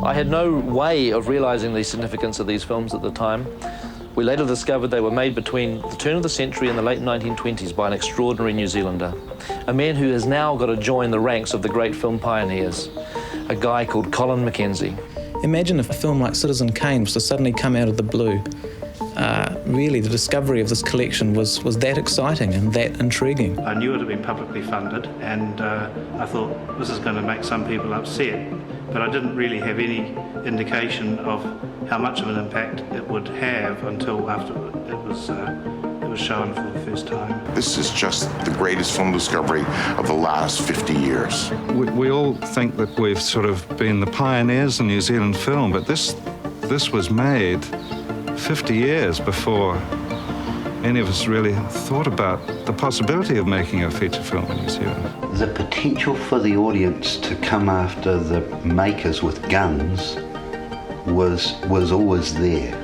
I had no way of realizing the significance of these films at the time. We later discovered they were made between the turn of the century and the late 1920s by an extraordinary New Zealander, a man who has now got to join the ranks of the great film pioneers, a guy called Colin Mackenzie. Imagine if a film like Citizen Kane was to suddenly come out of the blue. Really, the discovery of this collection was that exciting and that intriguing. I knew it had been publicly funded, and I thought this is going to make some people upset, but I didn't really have any indication of how much of an impact it would have until after it was shown for the first time. This is just the greatest film discovery of the last 50 years. We all think that we've sort of been the pioneers in New Zealand film, but this was made 50 years before any of us really thought about the possibility of making a feature film in New Zealand. The potential for the audience to come after the makers with guns was always there.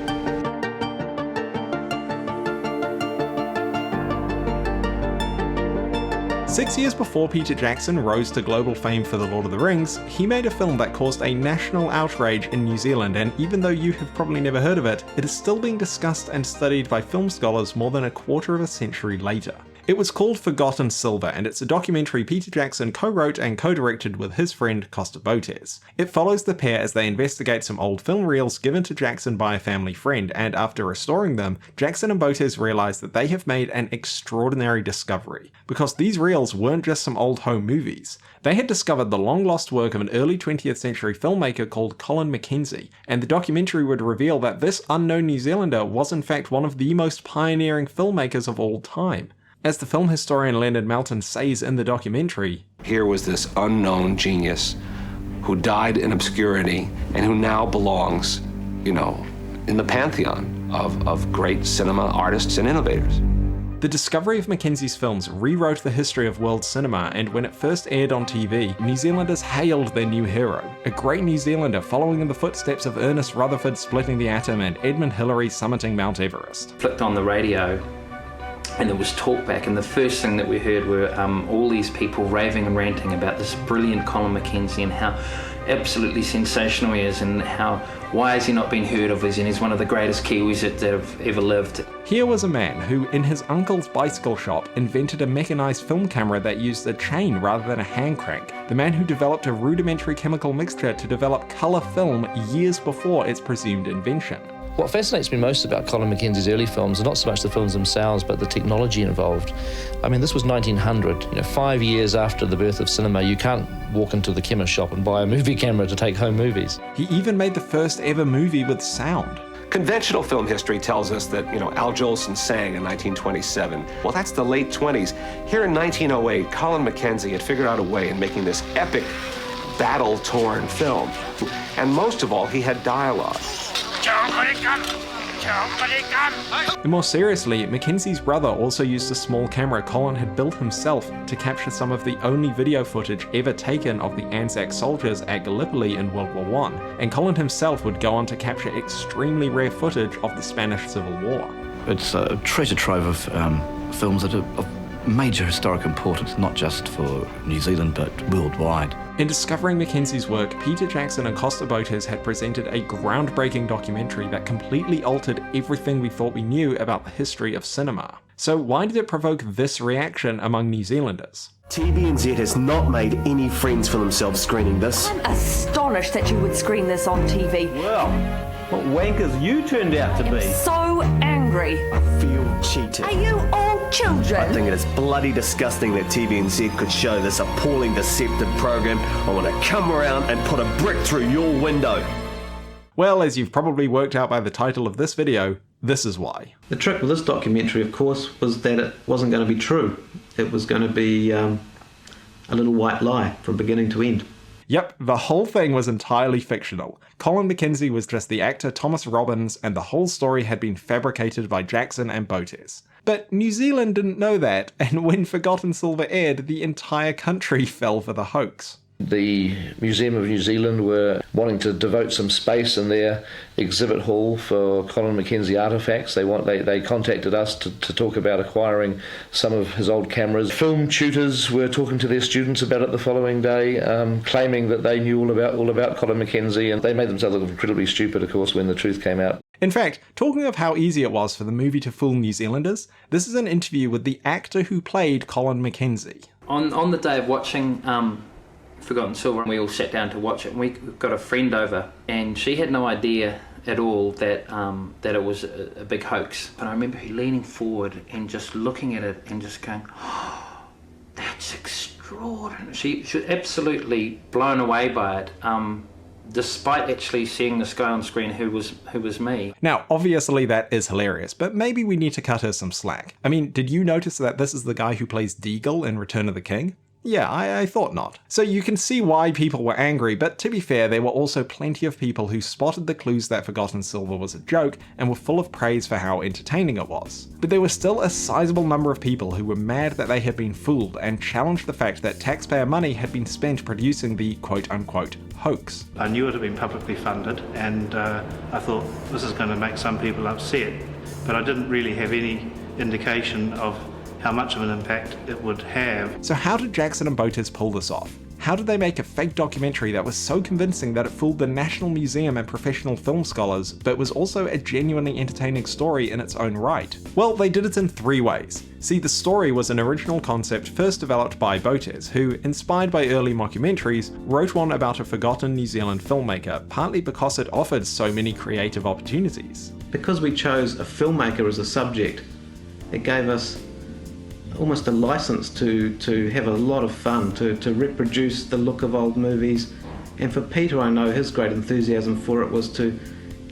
6 years before Peter Jackson rose to global fame for The Lord of the Rings, he made a film that caused a national outrage in New Zealand, and even though you have probably never heard of it, it is still being discussed and studied by film scholars more than a quarter of a century later. It was called 𝗬𝗏𝗡𝗧𝗏, and it's a documentary Peter Jackson co-wrote and co-directed with his friend 𝗬𝗘𝗧𝗫𝗀𝗧. It follows the pair as they investigate some old film reels given to Jackson by a family friend, and after restoring them, Jackson and 𝗬𝗘𝗧𝗫𝗀𝗧 realize that they have made an extraordinary discovery. Because these reels weren't just some old home movies. They had discovered the long-lost work of an early 20th century filmmaker called Colin Mackenzie, and the documentary would reveal that this unknown New Zealander was in fact one of the most pioneering filmmakers of all time. As the film historian Leonard Maltin says in the documentary, here was this unknown genius who died in obscurity and who now belongs, you know, in the pantheon of great cinema artists and innovators. The discovery of Mackenzie's films rewrote the history of world cinema, and when it first aired on TV, New Zealanders hailed their new hero, a great New Zealander following in the footsteps of Ernest Rutherford splitting the atom and Edmund Hillary summiting Mount Everest. Flicked on the radio and there was talkback, and the first thing that we heard were all these people raving and ranting about this brilliant Colin Mackenzie and how absolutely sensational he is, and why has he not been heard of, and he's one of the greatest Kiwis that have ever lived. Here was a man who, in his uncle's bicycle shop, invented a mechanized film camera that used a chain rather than a hand crank. The man who developed a rudimentary chemical mixture to develop colour film years before its presumed invention. What fascinates me most about Colin Mackenzie's early films are not so much the films themselves, but the technology involved. I mean, this was 1900, 5 years after the birth of cinema. You can't walk into the chemist shop and buy a movie camera to take home movies. He even made the first ever movie with sound. Conventional film history tells us that, Al Jolson sang in 1927. Well, that's the late 20s. Here in 1908, Colin Mackenzie had figured out a way in making this epic, battle-torn film. And most of all, he had dialogue. And more seriously, Mackenzie's brother also used a small camera Colin had built himself to capture some of the only video footage ever taken of the Anzac soldiers at Gallipoli in World War I, and Colin himself would go on to capture extremely rare footage of the Spanish Civil War. It's a treasure trove of films that are of major historic importance, not just for New Zealand but worldwide. In discovering Mackenzie's work, Peter Jackson and 𝗬𝗏𝗧𝗫𝗀𝗧 had presented a groundbreaking documentary that completely altered everything we thought we knew about the history of cinema. So why did it provoke this reaction among New Zealanders? TVNZ has not made any friends for themselves screening this. I'm astonished that you would screen this on TV. Well, what wankers you turned out to be. So angry. I feel cheated. Are you all children? I think it is bloody disgusting that TVNZ could show this appalling, deceptive program. I want to come around and put a brick through your window. Well, as you've probably worked out by the title of this video, this is why. The trick with this documentary, of course, was that it wasn't going to be true. It was going to be a little white lie from beginning to end. Yep, the whole thing was entirely fictional. Colin Mackenzie was just the actor Thomas Robbins, and the whole story had been fabricated by Jackson and 𝗬𝗏𝗧𝗫𝗀𝗧. But New Zealand didn't know that, and when 𝗬𝗏𝗀𝗧𝗫𝗀𝗀𝗧𝗏 aired, the entire country fell for the hoax. The Museum of New Zealand were wanting to devote some space in their exhibit hall for Colin Mackenzie artefacts. They contacted us to talk about acquiring some of his old cameras. Film tutors were talking to their students about it the following day, claiming that they knew all about Colin Mackenzie, and they made themselves look incredibly stupid, of course, when the truth came out. In fact, talking of how easy it was for the movie to fool New Zealanders, this is an interview with the actor who played Colin Mackenzie. On the day of watching Forgotten Silver, we all sat down to watch it, and we got a friend over, and she had no idea at all that that it was a big hoax. And I remember her leaning forward and just looking at it and just going, oh, that's extraordinary. She was absolutely blown away by it, despite actually seeing this guy on screen who was me. Now, obviously that is hilarious, but maybe we need to cut her some slack. I mean, did you notice that this is the guy who plays Deagle in Return of the King? Yeah, I thought not. So you can see why people were angry, but to be fair, there were also plenty of people who spotted the clues that Forgotten Silver was a joke and were full of praise for how entertaining it was. But there was still a sizable number of people who were mad that they had been fooled and challenged the fact that taxpayer money had been spent producing the quote-unquote hoax. I knew it had been publicly funded, and I thought this is going to make some people upset, but I didn't really have any indication of how much of an impact it would have. So how did Jackson and 𝗏𝗏𝗧𝗏 pull this off? How did they make a fake documentary that was so convincing that it fooled the National Museum and professional film scholars, but was also a genuinely entertaining story in its own right? Well, they did it in 3 ways. See, the story was an original concept first developed by 𝗏𝗏𝗧𝗏, who, inspired by early mockumentaries, wrote one about a forgotten New Zealand filmmaker, partly because it offered so many creative opportunities. Because we chose a filmmaker as a subject, it gave us almost a license to have a lot of fun, to reproduce the look of old movies. And for Peter, I know his great enthusiasm for it was to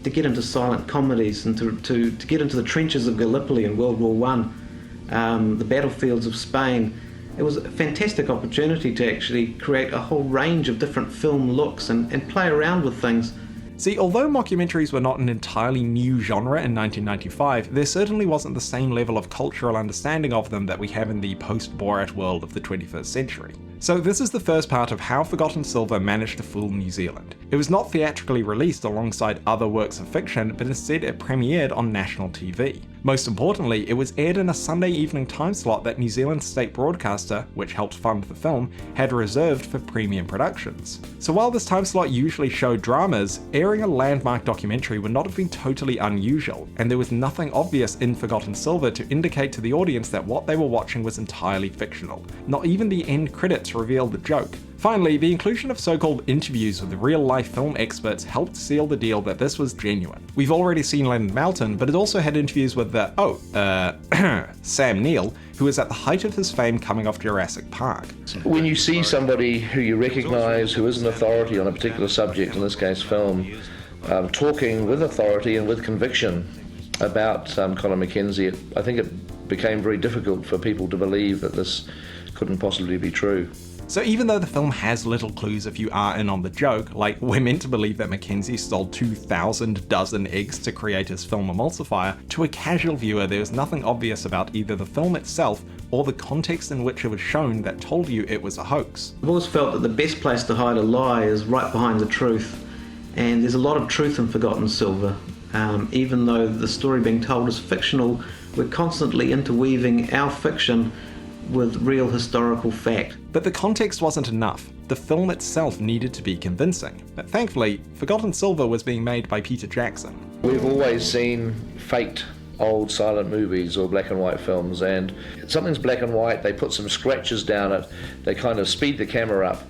get into silent comedies and to get into the trenches of Gallipoli in World War I, the battlefields of Spain. It was a fantastic opportunity to actually create a whole range of different film looks and play around with things. See, although mockumentaries were not an entirely new genre in 1995, there certainly wasn't the same level of cultural understanding of them that we have in the post-Borat world of the 21st century. So this is the first part of how Forgotten Silver managed to fool New Zealand. It was not theatrically released alongside other works of fiction, but instead it premiered on national TV. Most importantly, it was aired in a Sunday evening time slot that New Zealand's state broadcaster, which helped fund the film, had reserved for premium productions. So while this time slot usually showed dramas, airing a landmark documentary would not have been totally unusual, and there was nothing obvious in Forgotten Silver to indicate to the audience that what they were watching was entirely fictional. Not even the end credits revealed the joke. Finally, the inclusion of so-called interviews with real-life film experts helped seal the deal that this was genuine. We've already seen Leonard Maltin, but it also had interviews with Sam Neill, who was at the height of his fame coming off Jurassic Park. When you see somebody who you recognise who is an authority on a particular subject, in this case film, talking with authority and with conviction about Colin Mackenzie, I think it became very difficult for people to believe that this couldn't possibly be true. So even though the film has little clues if you are in on the joke, like we're meant to believe that Mackenzie stole 2,000 dozen eggs to create his film emulsifier, to a casual viewer there was nothing obvious about either the film itself or the context in which it was shown that told you it was a hoax. I've always felt that the best place to hide a lie is right behind the truth, and there's a lot of truth in Forgotten Silver. Even though the story being told is fictional, we're constantly interweaving our fiction with real historical fact. But the context wasn't enough. The film itself needed to be convincing. But thankfully, Forgotten Silver was being made by Peter Jackson. We've always seen faked old silent movies or black and white films, and something's black and white, they put some scratches down it, they kind of speed the camera up,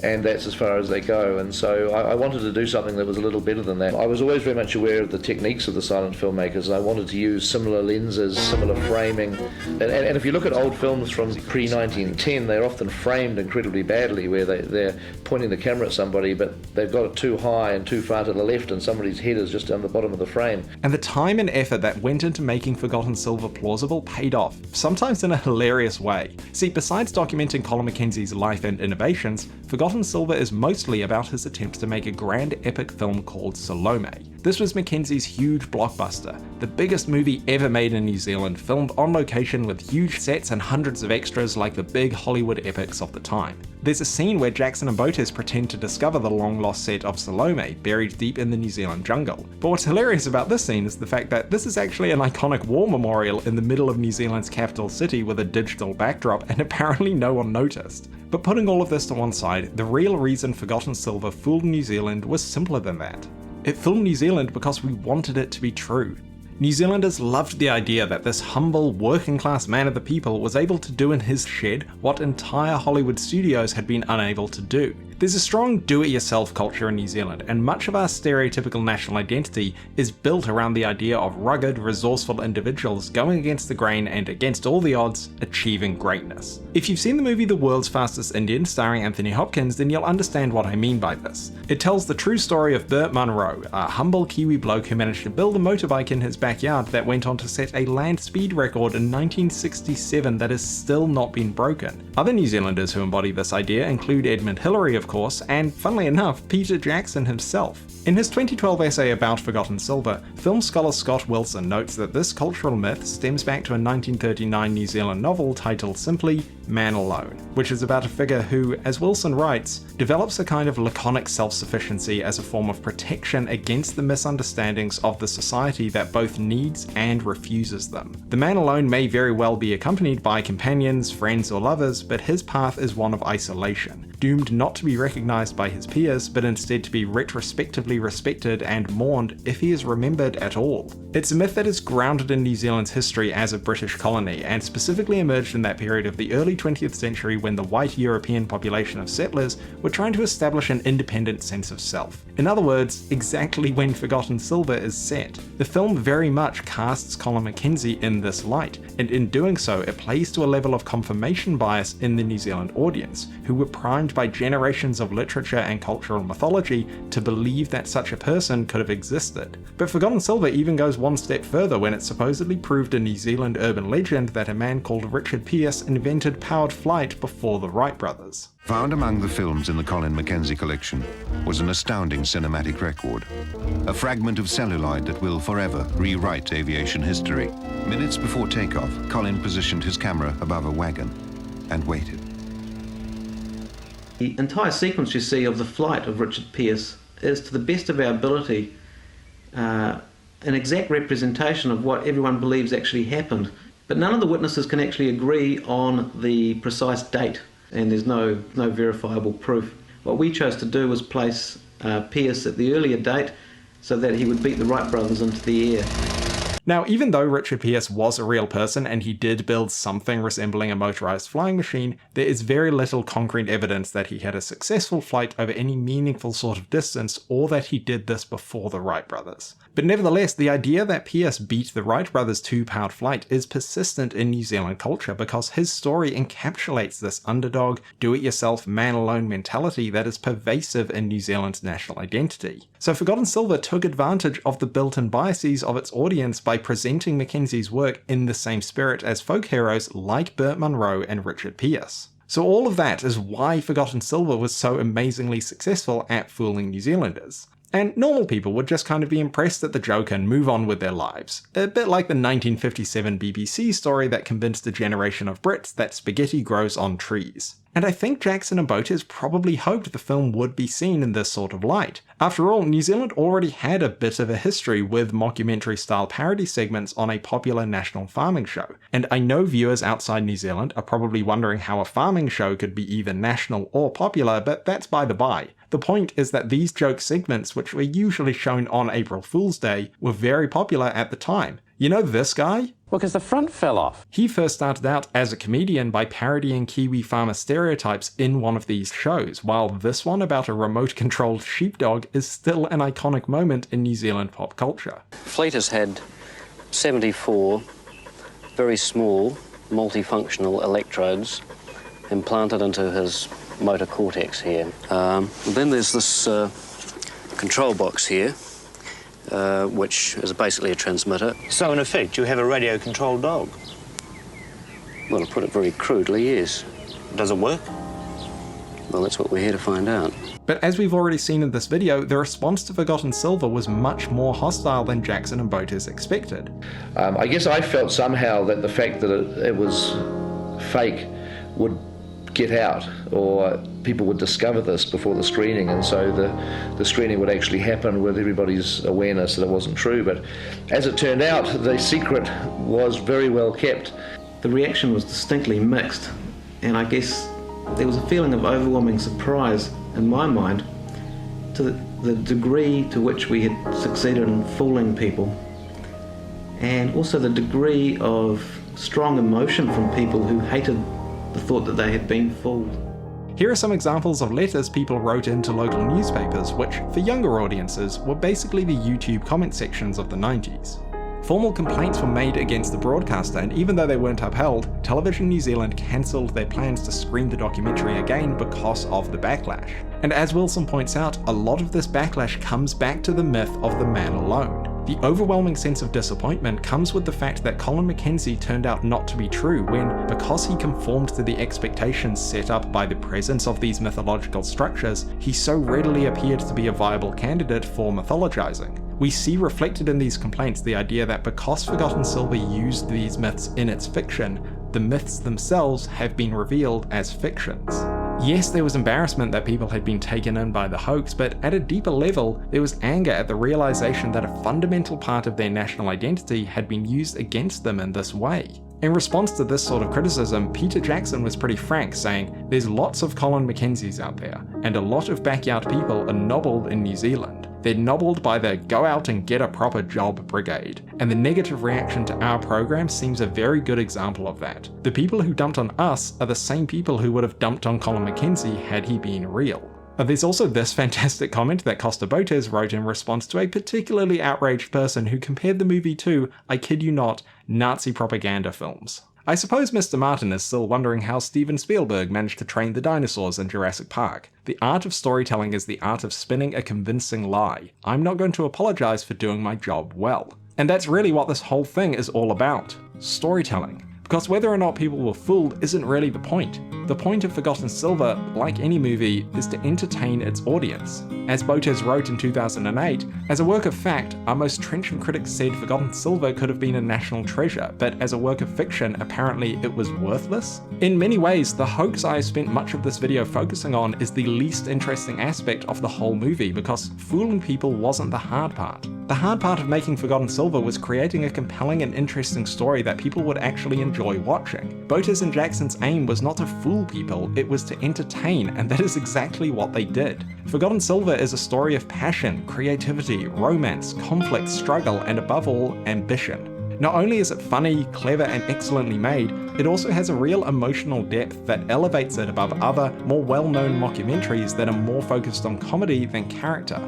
and that's as far as they go. And so I wanted to do something that was a little better than that. I was always very much aware of the techniques of the silent filmmakers, and I wanted to use similar lenses, similar framing. And if you look at old films from pre-1910, they're often framed incredibly badly, where they're pointing the camera at somebody, but they've got it too high and too far to the left, and somebody's head is just down the bottom of the frame. And the time and effort that went into making Forgotten Silver plausible paid off, sometimes in a hilarious way. See, besides documenting Colin Mackenzie's life and innovations, Forgotten Silver is mostly about his attempts to make a grand epic film called 𝗁𝗍𝗍. This was Mackenzie's huge blockbuster, the biggest movie ever made in New Zealand, filmed on location with huge sets and hundreds of extras like the big Hollywood epics of the time. There's a scene where Jackson and 𝗏𝗏𝗧𝗏 pretend to discover the long-lost set of 𝗬𝗵𝗏𝗧𝗏 buried deep in the New Zealand jungle. But what's hilarious about this scene is the fact that this is actually an iconic war memorial in the middle of New Zealand's capital city with a digital backdrop, and apparently no one noticed. But putting all of this to one side, the real reason 𝗏𝗏𝗧𝗏𝗏 fooled New Zealand was simpler than that. It fooled New Zealand because we wanted it to be true. New Zealanders loved the idea that this humble, working-class man of the people was able to do in his shed what entire Hollywood studios had been unable to do. There's a strong do-it-yourself culture in New Zealand, and much of our stereotypical national identity is built around the idea of rugged, resourceful individuals going against the grain and against all the odds, achieving greatness. If you've seen the movie The World's Fastest Indian starring Anthony Hopkins, then you'll understand what I mean by this. It tells the true story of Burt Munro, a humble Kiwi bloke who managed to build a motorbike in his backyard that went on to set a land speed record in 1967 that has still not been broken. Other New Zealanders who embody this idea include Edmund Hillary, of course, and funnily enough, Peter Jackson himself. In his 2012 essay about Forgotten Silver, film scholar Scott Wilson notes that this cultural myth stems back to a 1939 New Zealand novel titled simply Man Alone, which is about a figure who, as Wilson writes, develops a kind of laconic self-sufficiency as a form of protection against the misunderstandings of the society that both needs and refuses them. The man alone may very well be accompanied by companions, friends, or lovers, but his path is one of isolation, doomed not to be recognized by his peers, but instead to be retrospectively respected and mourned if he is remembered at all. It's a myth that is grounded in New Zealand's history as a British colony, and specifically emerged in that period of the early 20th century when the white European population of settlers were trying to establish an independent sense of self. In other words, exactly when 𝗏𝗏𝗧𝗏𝗏 is set. The film very much casts Colin Mackenzie in this light, and in doing so it plays to a level of confirmation bias in the New Zealand audience, who were primed by generations of literature and cultural mythology to believe that such a person could have existed. But 𝗏𝗏𝗧𝗏𝗏 even goes one step further when it supposedly proved a New Zealand urban legend that a man called 𝗏𝗏𝗏𝗏𝗏 invented powered flight before the Wright brothers. Found among the films in the Colin Mackenzie collection was an astounding cinematic record, a fragment of celluloid that will forever rewrite aviation history. Minutes before takeoff, Colin positioned his camera above a wagon and waited. The entire sequence you see of the flight of Richard Pearce is, to the best of our ability, an exact representation of what everyone believes actually happened. But none of the witnesses can actually agree on the precise date, and there's no verifiable proof. What we chose to do was place Pearce at the earlier date so that he would beat the Wright brothers into the air. Now, even though Richard Pearce was a real person and he did build something resembling a motorized flying machine, there is very little concrete evidence that he had a successful flight over any meaningful sort of distance, or that he did this before the Wright brothers. But nevertheless, the idea that Pearce beat the Wright brothers' two-powered flight is persistent in New Zealand culture because his story encapsulates this underdog, do-it-yourself, man-alone mentality that is pervasive in New Zealand's national identity. So 𝗏𝗏𝗧𝗏𝗏𝗏 took advantage of the built-in biases of its audience by presenting Mackenzie's work in the same spirit as folk heroes like Burt Munro and Richard Pearce. So all of that is why 𝗏𝗏𝗧𝗏𝗏𝗏 was so amazingly successful at fooling New Zealanders. And normal people would just kind of be impressed at the joke and move on with their lives. A bit like the 1957 BBC story that convinced a generation of Brits that spaghetti grows on trees. And I think Jackson and 𝗏𝗏𝗧𝗏𝗏𝗏 probably hoped the film would be seen in this sort of light. After all, New Zealand already had a bit of a history with mockumentary-style parody segments on a popular national farming show. And I know viewers outside New Zealand are probably wondering how a farming show could be either national or popular, but that's by the by. The point is that these joke segments, which were usually shown on April Fool's Day, were very popular at the time. You know this guy? Well, because the front fell off. He first started out as a comedian by parodying Kiwi farmer stereotypes in one of these shows, while this one about a remote-controlled sheepdog is still an iconic moment in New Zealand pop culture. Fleet has had 74 very small, multifunctional electrodes implanted into his motor cortex here. Then there's this control box here, which is basically a transmitter. So in effect, you have a radio-controlled dog? Well, to put it very crudely, yes. Does it work? Well, that's what we're here to find out. But as we've already seen in this video, the response to Forgotten Silver was much more hostile than Jackson and Boaters expected. I guess I felt somehow that the fact that it was fake would get out, or people would discover this before the screening, and so the screening would actually happen with everybody's awareness that it wasn't true. But as it turned out, the secret was very well kept. The reaction was distinctly mixed, and I guess there was a feeling of overwhelming surprise in my mind to the degree to which we had succeeded in fooling people, and also the degree of strong emotion from people who hated the thought that they had been fooled. Here are some examples of letters people wrote into local newspapers, which, for younger audiences, were basically the YouTube comment sections of the 90s. Formal complaints were made against the broadcaster, and even though they weren't upheld, Television New Zealand cancelled their plans to screen the documentary again because of the backlash. And as Wilson points out, a lot of this backlash comes back to the myth of the man alone. The overwhelming sense of disappointment comes with the fact that Colin Mackenzie turned out not to be true when, because he conformed to the expectations set up by the presence of these mythological structures, he so readily appeared to be a viable candidate for mythologizing. We see reflected in these complaints the idea that because Forgotten Silver used these myths in its fiction, the myths themselves have been revealed as fictions. Yes, there was embarrassment that people had been taken in by the hoax, but at a deeper level, there was anger at the realization that a fundamental part of their national identity had been used against them in this way. In response to this sort of criticism, Peter Jackson was pretty frank, saying, "There's lots of Colin Mackenzies out there, and a lot of backyard people are nobbled in New Zealand. They're nobbled by the go out and get a proper job brigade, and the negative reaction to our program seems a very good example of that. The people who dumped on us are the same people who would have dumped on Colin Mackenzie had he been real." There's also this fantastic comment that 𝗧𝗵𝗶𝗀𝗧 wrote in response to a particularly outraged person who compared the movie to, I kid you not, Nazi propaganda films. I suppose Mr. Martin is still wondering how Steven Spielberg managed to train the dinosaurs in Jurassic Park. The art of storytelling is the art of spinning a convincing lie. I'm not going to apologize for doing my job well. And that's really what this whole thing is all about. Storytelling. Because whether or not people were fooled isn't really the point. The point of Forgotten Silver, like any movie, is to entertain its audience. As Boaters wrote in 2008, as a work of fact, our most trenchant critics said Forgotten Silver could have been a national treasure, but as a work of fiction, apparently it was worthless? In many ways, the hoax I have spent much of this video focusing on is the least interesting aspect of the whole movie, because fooling people wasn't the hard part. The hard part of making Forgotten Silver was creating a compelling and interesting story that people would actually enjoy watching. Boaters and Jackson's aim was not to fool people, it was to entertain, and that is exactly what they did. Forgotten Silver is a story of passion, creativity, romance, conflict, struggle, and above all, ambition. Not only is it funny, clever, and excellently made, it also has a real emotional depth that elevates it above other, more well-known mockumentaries that are more focused on comedy than character.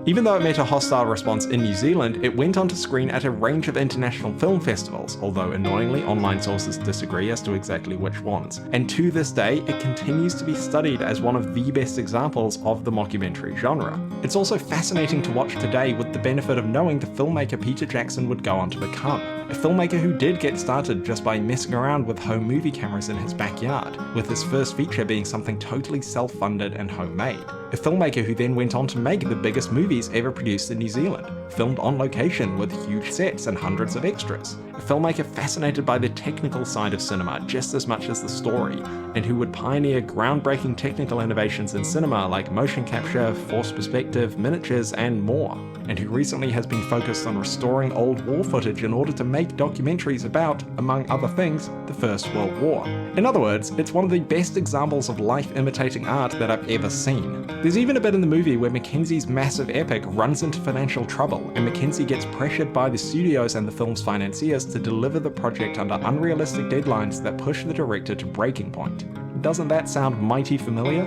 Even though it met a hostile response in New Zealand, it went on to screen at a range of international film festivals, although annoyingly online sources disagree as to exactly which ones. And to this day, it continues to be studied as one of the best examples of the mockumentary genre. It's also fascinating to watch today with the benefit of knowing the filmmaker Peter Jackson would go on to become. A filmmaker who did get started just by messing around with home movie cameras in his backyard, with his first feature being something totally self-funded and homemade. A filmmaker who then went on to make the biggest movies ever produced in New Zealand, filmed on location with huge sets and hundreds of extras. A filmmaker fascinated by the technical side of cinema just as much as the story, and who would pioneer groundbreaking technical innovations in cinema like motion capture, forced perspective, miniatures, and more. And who recently has been focused on restoring old war footage in order to make documentaries about, among other things, the First World War. In other words, it's one of the best examples of life imitating art that I've ever seen. There's even a bit in the movie where Mackenzie's massive epic runs into financial trouble, and Mackenzie gets pressured by the studios and the film's financiers to deliver the project under unrealistic deadlines that push the director to breaking point. Doesn't that sound mighty familiar?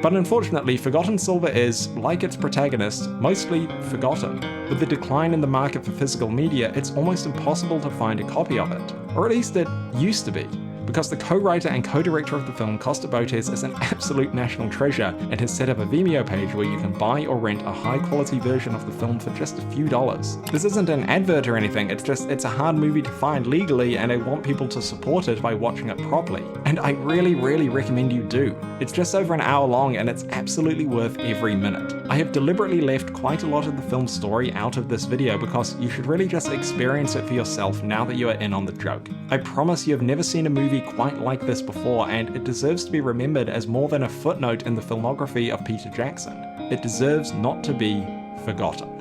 But unfortunately, Forgotten Silver is, like its protagonist, mostly forgotten. With the decline in the market for physical media, it's almost impossible to find a copy of it. Or at least it used to be. because the co-writer and co-director of the film, 𝗧𝗵𝗏𝗧𝗏, is an absolute national treasure and has set up a Vimeo page where you can buy or rent a high-quality version of the film for just a few dollars. This isn't an advert or anything, it's a hard movie to find legally, and I want people to support it by watching it properly. And I really recommend you do. It's just over an hour long and it's absolutely worth every minute. I have deliberately left quite a lot of the film's story out of this video because you should really just experience it for yourself now that you are in on the joke. I promise you have never seen a movie quite like this before, and it deserves to be remembered as more than a footnote in the filmography of Peter Jackson. It deserves not to be forgotten.